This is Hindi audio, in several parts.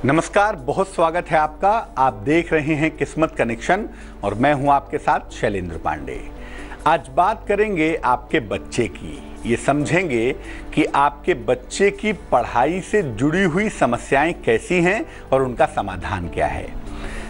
नमस्कार, बहुत स्वागत है आपका। आप देख रहे हैं किस्मत कनेक्शन और मैं हूं आपके साथ शैलेंद्र पांडे। आज बात करेंगे आपके बच्चे की। ये समझेंगे कि आपके बच्चे की पढ़ाई से जुड़ी हुई समस्याएं कैसी हैं और उनका समाधान क्या है।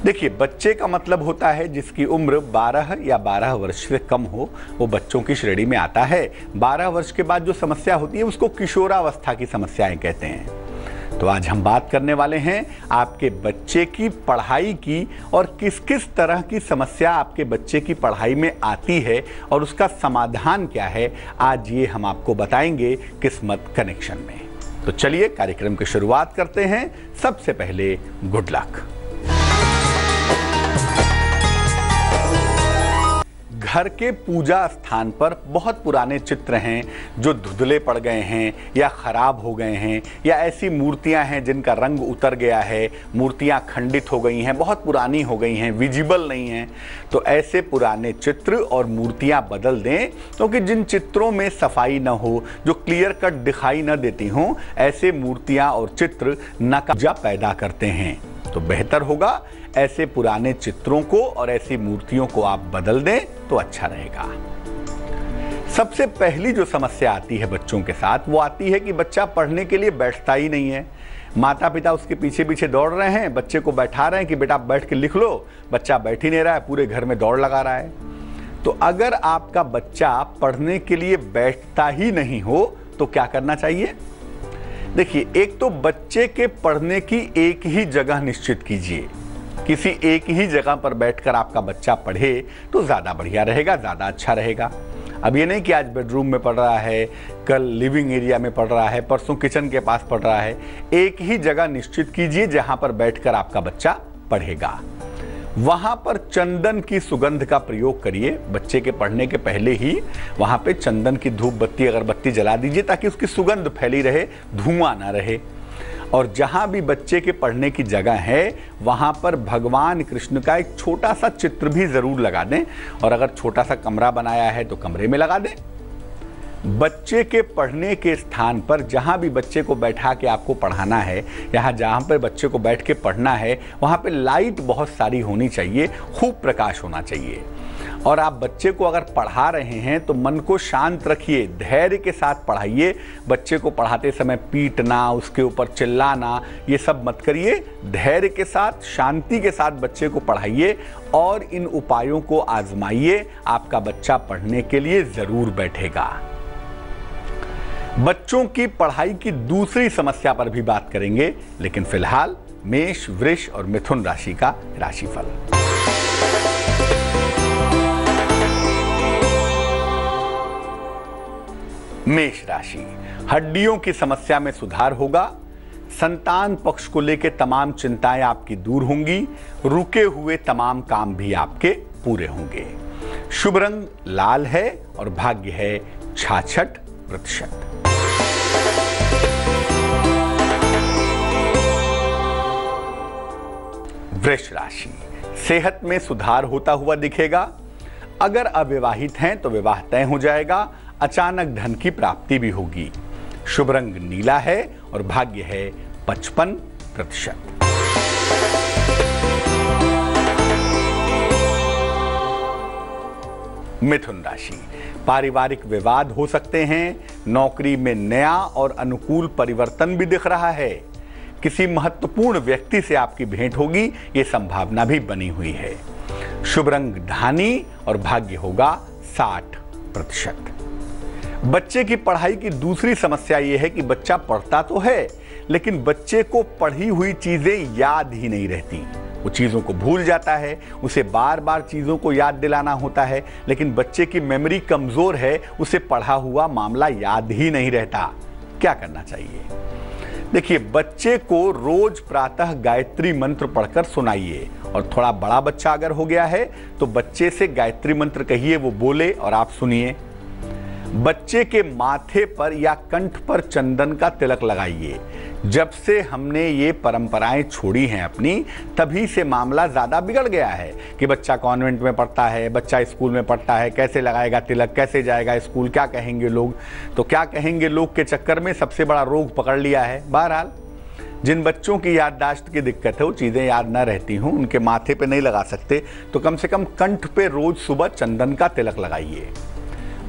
देखिए, बच्चे का मतलब होता है जिसकी उम्र 12 या 12 वर्ष से कम हो, वो बच्चों की श्रेणी में आता है। 12 वर्ष के बाद जो समस्या होती है उसको किशोरावस्था की समस्याएं कहते हैं। तो आज हम बात करने वाले हैं आपके बच्चे की पढ़ाई की और किस किस तरह की समस्या आपके बच्चे की पढ़ाई में आती है और उसका समाधान क्या है। आज ये हम आपको बताएंगे किस्मत कनेक्शन में। तो चलिए कार्यक्रम की शुरुआत करते हैं। सबसे पहले गुड लक। घर के पूजा स्थान पर बहुत पुराने चित्र हैं जो धुंधले पड़ गए हैं या खराब हो गए हैं, या ऐसी मूर्तियां हैं जिनका रंग उतर गया है, मूर्तियां खंडित हो गई हैं, बहुत पुरानी हो गई हैं, विजिबल नहीं हैं। तो ऐसे पुराने चित्र और मूर्तियां बदल दें, क्योंकि जिन चित्रों में सफाई न हो, जो क्लियर कट दिखाई न देती हों, ऐसे मूर्तियां और चित्र नकाजा पैदा करते हैं। तो बेहतर होगा ऐसे पुराने चित्रों को और ऐसी मूर्तियों को आप बदल दें तो अच्छा रहेगा। सबसे पहली जो समस्या आती है बच्चों के साथ, वो आती है कि बच्चा पढ़ने के लिए बैठता ही नहीं है। माता पिता उसके पीछे पीछे दौड़ रहे हैं, बच्चे को बैठा रहे हैं कि बेटा बैठ के लिख लो, बच्चा बैठ ही नहीं रहा है, पूरे घर में दौड़ लगा रहा है। तो अगर आपका बच्चा पढ़ने के लिए बैठता ही नहीं हो तो क्या करना चाहिए? देखिए, एक तो बच्चे के पढ़ने की एक ही जगह निश्चित कीजिए। किसी एक ही जगह पर बैठकर आपका बच्चा पढ़े तो ज़्यादा बढ़िया रहेगा, ज़्यादा अच्छा रहेगा। अब ये नहीं कि आज बेडरूम में पढ़ रहा है, कल लिविंग एरिया में पढ़ रहा है, परसों किचन के पास पढ़ रहा है। एक ही जगह निश्चित कीजिए जहां पर बैठकर आपका बच्चा पढ़ेगा। वहां पर चंदन की सुगंध का प्रयोग करिए। बच्चे के पढ़ने के पहले ही वहां पे चंदन की धूप बत्ती अगरबत्ती जला दीजिए ताकि उसकी सुगंध फैली रहे, धुआं ना रहे। और जहां भी बच्चे के पढ़ने की जगह है वहां पर भगवान कृष्ण का एक छोटा सा चित्र भी जरूर लगा दें, और अगर छोटा सा कमरा बनाया है तो कमरे में लगा दें। बच्चे के पढ़ने के स्थान पर जहां भी बच्चे को बैठा के आपको पढ़ाना है, जहां पर बच्चे को बैठ के पढ़ना है, वहां पे लाइट बहुत सारी होनी चाहिए, खूब प्रकाश होना चाहिए। और आप बच्चे को अगर पढ़ा रहे हैं तो मन को शांत रखिए, धैर्य के साथ पढ़ाइए। बच्चे को पढ़ाते समय पीटना, उसके ऊपर चिल्लाना, ये सब मत करिए। धैर्य के साथ, शांति के साथ बच्चे को पढ़ाइए और इन उपायों को आजमाइए। आपका बच्चा पढ़ने के लिए जरूर बैठेगा। बच्चों की पढ़ाई की दूसरी समस्या पर भी बात करेंगे, लेकिन फिलहाल मेष, वृष और मिथुन राशि का राशिफल। मेष राशि, हड्डियों की समस्या में सुधार होगा। संतान पक्ष को लेकर तमाम चिंताएं आपकी दूर होंगी। रुके हुए तमाम काम भी आपके पूरे होंगे। शुभ रंग लाल है और भाग्य है 66%। वृष राशि, सेहत में सुधार होता हुआ दिखेगा। अगर अविवाहित हैं तो विवाह तय हो जाएगा। अचानक धन की प्राप्ति भी होगी। शुभ रंग नीला है और भाग्य है 55%। मिथुन राशि, पारिवारिक विवाद हो सकते हैं। नौकरी में नया और अनुकूल परिवर्तन भी दिख रहा है। किसी महत्वपूर्ण व्यक्ति से आपकी भेंट होगी, ये संभावना भी बनी हुई है। शुभ रंग धानी और भाग्य होगा 60%। बच्चे की पढ़ाई की दूसरी समस्या यह है कि बच्चा पढ़ता तो है, लेकिन बच्चे को पढ़ी हुई चीजें याद ही नहीं रहती। वो चीजों को भूल जाता है, उसे बार बार चीजों को याद दिलाना होता है, लेकिन बच्चे की मेमोरी कमजोर है, उसे पढ़ा हुआ मामला याद ही नहीं रहता। क्या करना चाहिए? देखिए, बच्चे को रोज प्रातः गायत्री मंत्र पढ़कर सुनाइए। और थोड़ा बड़ा बच्चा अगर हो गया है तो बच्चे से गायत्री मंत्र कहिए, वो बोले और आप सुनिए। बच्चे के माथे पर या कंठ पर चंदन का तिलक लगाइए। जब से हमने ये परंपराएं छोड़ी हैं अपनी, तभी से मामला ज्यादा बिगड़ गया है कि बच्चा कॉन्वेंट में पढ़ता है, बच्चा स्कूल में पढ़ता है, कैसे लगाएगा तिलक, कैसे जाएगा स्कूल, क्या कहेंगे लोग। तो क्या कहेंगे लोग के चक्कर में सबसे बड़ा रोग पकड़ लिया है। बहरहाल जिन बच्चों की याददाश्त की दिक्कत है, वो चीज़ें याद ना रहती हों, उनके माथे पे नहीं लगा सकते, तो कम से कम कंठ पे रोज सुबह चंदन का तिलक लगाइए।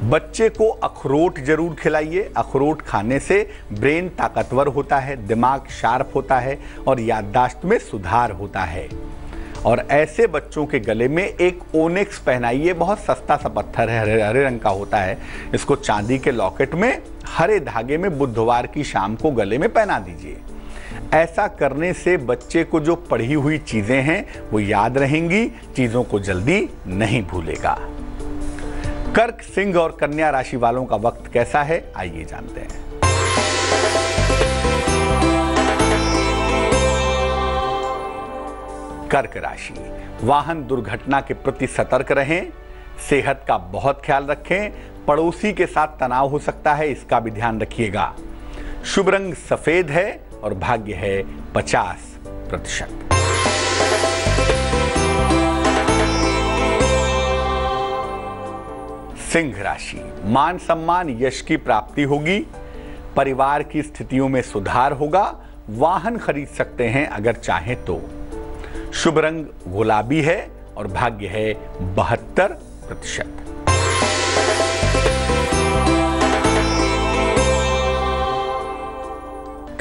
बच्चे को अखरोट जरूर खिलाइए। अखरोट खाने से ब्रेन ताकतवर होता है, दिमाग शार्प होता है और याददाश्त में सुधार होता है। और ऐसे बच्चों के गले में एक ओनिक्स पहनाइए। बहुत सस्ता सा पत्थर है, हरे रंग का होता है। इसको चांदी के लॉकेट में हरे धागे में बुधवार की शाम को गले में पहना दीजिए। ऐसा करने से बच्चे को जो पढ़ी हुई चीजें हैं वो याद रहेंगी, चीजों को जल्दी नहीं भूलेगा। कर्क, सिंह और कन्या राशि वालों का वक्त कैसा है, आइए जानते हैं। कर्क राशि, वाहन दुर्घटना के प्रति सतर्क रहें, सेहत का बहुत ख्याल रखें, पड़ोसी के साथ तनाव हो सकता है, इसका भी ध्यान रखिएगा। शुभ रंग सफेद है और भाग्य है 50%। सिंह राशि, मान सम्मान यश की प्राप्ति होगी, परिवार की स्थितियों में सुधार होगा, वाहन खरीद सकते हैं अगर चाहें तो। शुभ रंग गुलाबी है और भाग्य है 72%।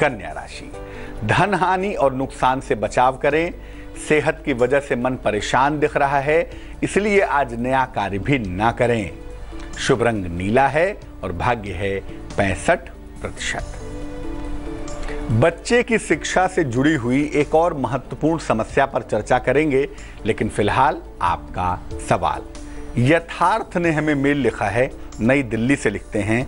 कन्या राशि, धन हानि और नुकसान से बचाव करें, सेहत की वजह से मन परेशान दिख रहा है, इसलिए आज नया कार्य भी ना करें। शुभ रंग नीला है और भाग्य है 65%। बच्चे की शिक्षा से जुड़ी हुई एक और महत्वपूर्ण समस्या पर चर्चा करेंगे, लेकिन फिलहाल आपका सवाल। यथार्थ ने हमें मेल लिखा है, नई दिल्ली से लिखते हैं,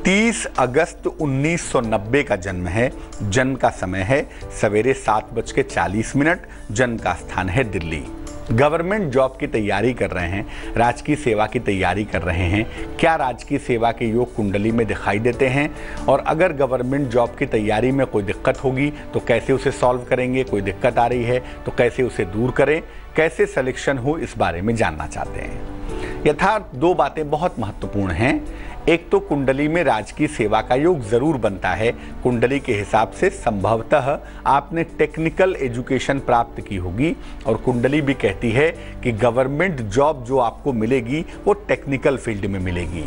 30 अगस्त 1990 का जन्म है, जन्म का समय है सवेरे 7:40, जन्म का स्थान है दिल्ली। गवर्नमेंट जॉब की तैयारी कर रहे हैं, राजकीय सेवा की तैयारी कर रहे हैं। क्या राजकीय सेवा के योग कुंडली में दिखाई देते हैं? और अगर गवर्नमेंट जॉब की तैयारी में कोई दिक्कत होगी तो कैसे उसे सॉल्व करेंगे? कोई दिक्कत आ रही है तो कैसे उसे दूर करें? कैसे सिलेक्शन हो, इस बारे में जानना चाहते हैं। यथार्थ दो बातें बहुत महत्वपूर्ण हैं। एक तो कुंडली में राजकीय सेवा का योग जरूर बनता है। कुंडली के हिसाब से संभवतः आपने टेक्निकल एजुकेशन प्राप्त की होगी और कुंडली भी कहती है कि गवर्नमेंट जॉब जो आपको मिलेगी वो टेक्निकल फील्ड में मिलेगी।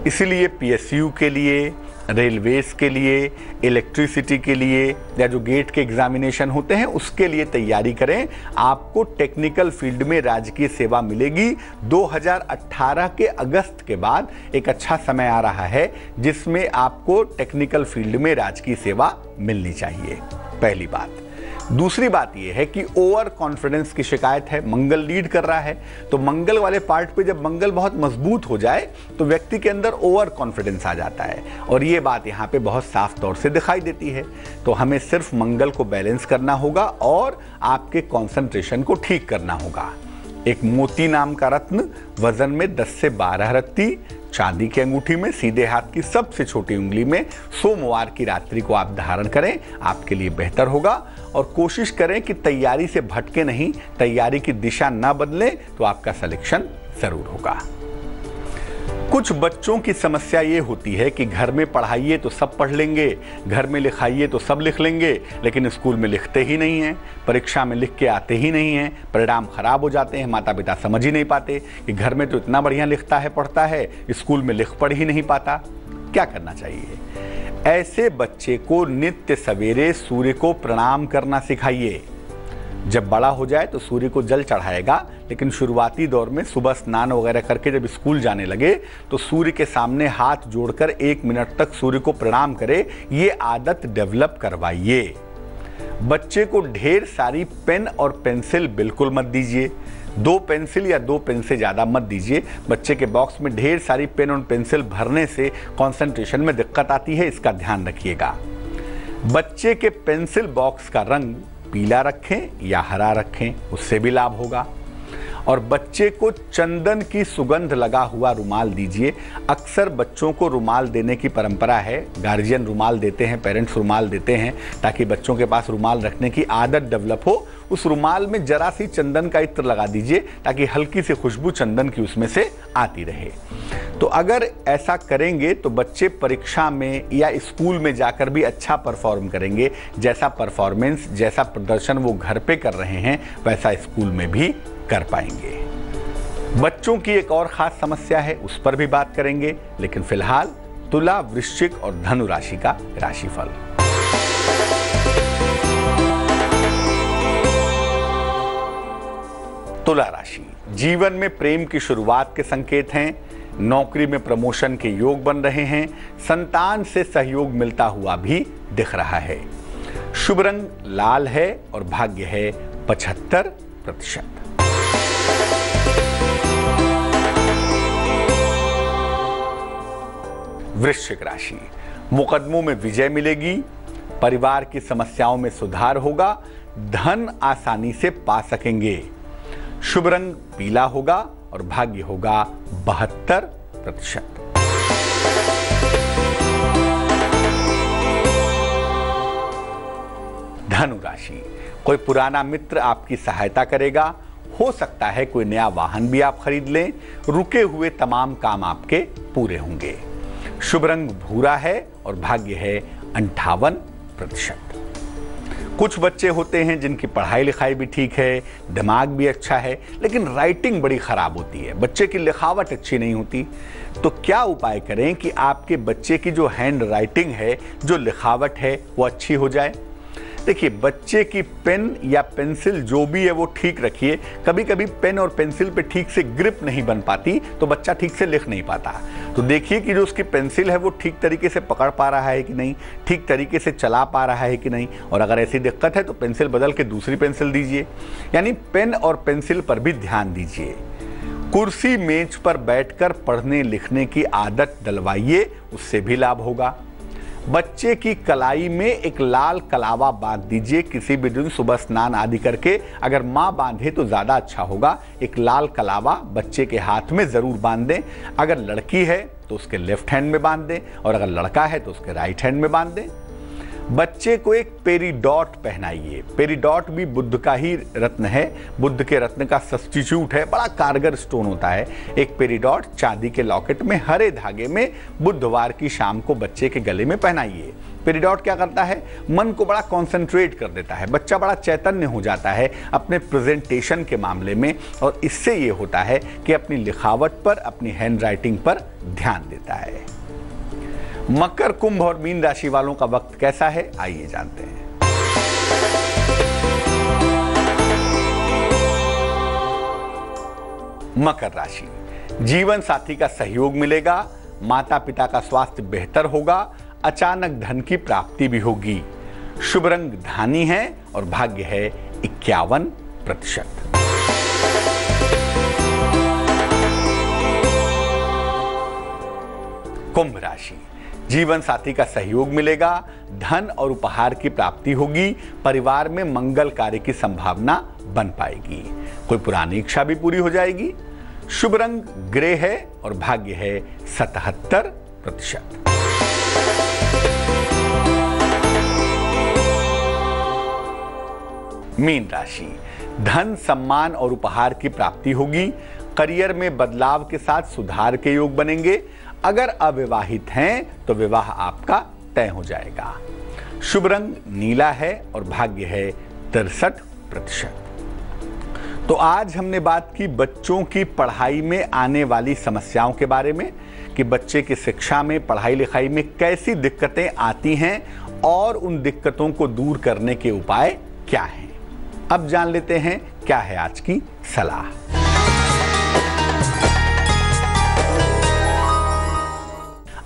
इसलिए पीएसयू के लिए, रेलवेज के लिए, इलेक्ट्रिसिटी के लिए या जो गेट के एग्जामिनेशन होते हैं उसके लिए तैयारी करें। आपको टेक्निकल फील्ड में राजकीय सेवा मिलेगी। 2018 के अगस्त के बाद एक अच्छा समय आ रहा है जिसमें आपको टेक्निकल फील्ड में राजकीय सेवा मिलनी चाहिए, पहली बात। दूसरी बात यह है कि ओवर कॉन्फिडेंस की शिकायत है, मंगल लीड कर रहा है, तो मंगल वाले पार्ट पे जब मंगल बहुत मजबूत हो जाए तो व्यक्ति के अंदर ओवर कॉन्फिडेंस आ जाता है और ये बात यहाँ पे बहुत साफ तौर से दिखाई देती है। तो हमें सिर्फ मंगल को बैलेंस करना होगा और आपके कंसंट्रेशन को ठीक करना होगा। एक मोती नाम का रत्न वजन में 10 से 12 रत्ती चांदी की अंगूठी में सीधे हाथ की सबसे छोटी उंगली में सोमवार की रात्रि को आप धारण करें, आपके लिए बेहतर होगा। और कोशिश करें कि तैयारी से भटके नहीं, तैयारी की दिशा ना बदलें तो आपका सिलेक्शन जरूर होगा। कुछ बच्चों की समस्या ये होती है कि घर में पढ़ाइए तो सब पढ़ लेंगे, घर में लिखाइए तो सब लिख लेंगे, लेकिन स्कूल में लिखते ही नहीं हैं, परीक्षा में लिख के आते ही नहीं हैं, परिणाम खराब हो जाते हैं। माता पिता समझ ही नहीं पाते कि घर में तो इतना बढ़िया लिखता है, पढ़ता है, स्कूल में लिख पढ़ ही नहीं पाता। क्या करना चाहिए? ऐसे बच्चे को नित्य सवेरे सूर्य को प्रणाम करना सिखाइए। जब बड़ा हो जाए तो सूर्य को जल चढ़ाएगा, लेकिन शुरुआती दौर में सुबह स्नान वगैरह करके जब स्कूल जाने लगे तो सूर्य के सामने हाथ जोड़कर 1 मिनट तक सूर्य को प्रणाम करे, ये आदत डेवलप करवाइए। बच्चे को ढेर सारी पेन और पेंसिल बिल्कुल मत दीजिए। 2 पेंसिल या 2 पेन से ज़्यादा मत दीजिए। बच्चे के बॉक्स में ढेर सारी पेन और पेंसिल भरने से कंसंट्रेशन में दिक्कत आती है, इसका ध्यान रखिएगा। बच्चे के पेंसिल बॉक्स का रंग पीला रखें या हरा रखें, उससे भी लाभ होगा। और बच्चे को चंदन की सुगंध लगा हुआ रुमाल दीजिए। अक्सर बच्चों को रुमाल देने की परंपरा है, गार्जियन रुमाल देते हैं, पेरेंट्स रुमाल देते हैं ताकि बच्चों के पास रुमाल रखने की आदत डेवलप हो। उस रुमाल में जरा सी चंदन का इत्र लगा दीजिए ताकि हल्की सी खुशबू चंदन की उसमें से आती रहे। तो अगर ऐसा करेंगे तो बच्चे परीक्षा में या स्कूल में जाकर भी अच्छा परफॉर्म करेंगे। जैसा परफॉर्मेंस, जैसा प्रदर्शन वो घर पे कर रहे हैं, वैसा स्कूल में भी कर पाएंगे। बच्चों की एक और खास समस्या है, उस पर भी बात करेंगे, लेकिन फिलहाल तुला, वृश्चिक और धनु राशि का राशिफल। तुला राशि, जीवन में प्रेम की शुरुआत के संकेत हैं। नौकरी में प्रमोशन के योग बन रहे हैं। संतान से सहयोग मिलता हुआ भी दिख रहा है। शुभ रंग लाल है और भाग्य है 75%। वृश्चिक राशि, मुकदमों में विजय मिलेगी। परिवार की समस्याओं में सुधार होगा। धन आसानी से पा सकेंगे। शुभ रंग पीला होगा और भाग्य होगा 72%। धनु राशि, कोई पुराना मित्र आपकी सहायता करेगा। हो सकता है कोई नया वाहन भी आप खरीद लें। रुके हुए तमाम काम आपके पूरे होंगे। शुभ रंग भूरा है और भाग्य है 58%। कुछ बच्चे होते हैं जिनकी पढ़ाई लिखाई भी ठीक है, दिमाग भी अच्छा है, लेकिन राइटिंग बड़ी खराब होती है। बच्चे की लिखावट अच्छी नहीं होती। तो क्या उपाय करें कि आपके बच्चे की जो हैंड राइटिंग है, जो लिखावट है, वो अच्छी हो जाए? देखिए, बच्चे की पेन या पेंसिल जो भी है वो ठीक रखिए। कभी कभी पेन और पेंसिल पे ठीक से ग्रिप नहीं बन पाती, तो बच्चा ठीक से लिख नहीं पाता। तो देखिए कि जो उसकी पेंसिल है वो ठीक तरीके से पकड़ पा रहा है कि नहीं, ठीक तरीके से चला पा रहा है कि नहीं। और अगर ऐसी दिक्कत है तो पेंसिल बदल के दूसरी पेंसिल दीजिए। यानी पेन और पेंसिल पर भी ध्यान दीजिए। कुर्सी मेज पर बैठकर पढ़ने लिखने की आदत डलवाइए, उससे भी लाभ होगा। बच्चे की कलाई में एक लाल कलावा बांध दीजिए। किसी भी दिन सुबह स्नान आदि करके, अगर माँ बांधे तो ज़्यादा अच्छा होगा। एक लाल कलावा बच्चे के हाथ में ज़रूर बांध दें। अगर लड़की है तो उसके लेफ्ट हैंड में बांध दें, और अगर लड़का है तो उसके राइट हैंड में बांध दें। बच्चे को एक पेरीडॉट पहनाइए। पेरीडॉट भी बुद्ध का ही रत्न है, बुद्ध के रत्न का सब्स्टिट्यूट है, बड़ा कारगर स्टोन होता है। एक पेरीडॉट चांदी के लॉकेट में हरे धागे में बुधवार की शाम को बच्चे के गले में पहनाइए। पेरीडॉट क्या करता है? मन को बड़ा कॉन्सेंट्रेट कर देता है। बच्चा बड़ा चैतन्य हो जाता है अपने प्रेजेंटेशन के मामले में, और इससे ये होता है कि अपनी लिखावट पर, अपनी हैंड राइटिंग पर ध्यान देता है। मकर, कुंभ और मीन राशि वालों का वक्त कैसा है, आइए जानते हैं। मकर राशि, जीवन साथी का सहयोग मिलेगा। माता पिता का स्वास्थ्य बेहतर होगा। अचानक धन की प्राप्ति भी होगी। शुभ रंग धानी है और भाग्य है 51%। कुंभ राशि, जीवन साथी का सहयोग मिलेगा। धन और उपहार की प्राप्ति होगी। परिवार में मंगल कार्य की संभावना बन पाएगी। कोई पुरानी इच्छा भी पूरी हो जाएगी। शुभ रंग ग्रे है और भाग्य है 77%। मीन राशि, धन, सम्मान और उपहार की प्राप्ति होगी। करियर में बदलाव के साथ सुधार के योग बनेंगे। अगर अविवाहित हैं तो विवाह आपका तय हो जाएगा। शुभ रंग नीला है और भाग्य है 63%। तो आज हमने बात की बच्चों की पढ़ाई में आने वाली समस्याओं के बारे में, कि बच्चे की शिक्षा में, पढ़ाई लिखाई में कैसी दिक्कतें आती हैं और उन दिक्कतों को दूर करने के उपाय क्या हैं। अब जान लेते हैं क्या है आज की सलाह।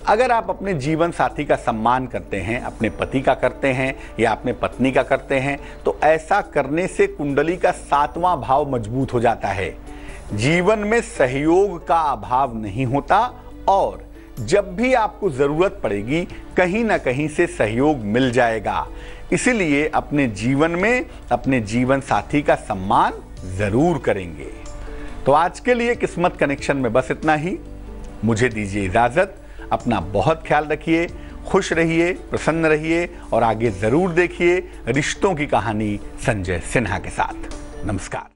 अगर आप अपने जीवन साथी का सम्मान करते हैं, अपने पति का करते हैं या अपने पत्नी का करते हैं, तो ऐसा करने से कुंडली का 7वां भाव मजबूत हो जाता है। जीवन में सहयोग का अभाव नहीं होता और जब भी आपको जरूरत पड़ेगी कहीं ना कहीं से सहयोग मिल जाएगा। इसीलिए अपने जीवन में अपने जीवन साथी का सम्मान जरूर करेंगे। तो आज के लिए किस्मत कनेक्शन में बस इतना ही। मुझे दीजिए इजाजत। अपना बहुत ख्याल रखिए, खुश रहिए, प्रसन्न रहिए और आगे जरूर देखिए रिश्तों की कहानी संजय सिन्हा के साथ। नमस्कार।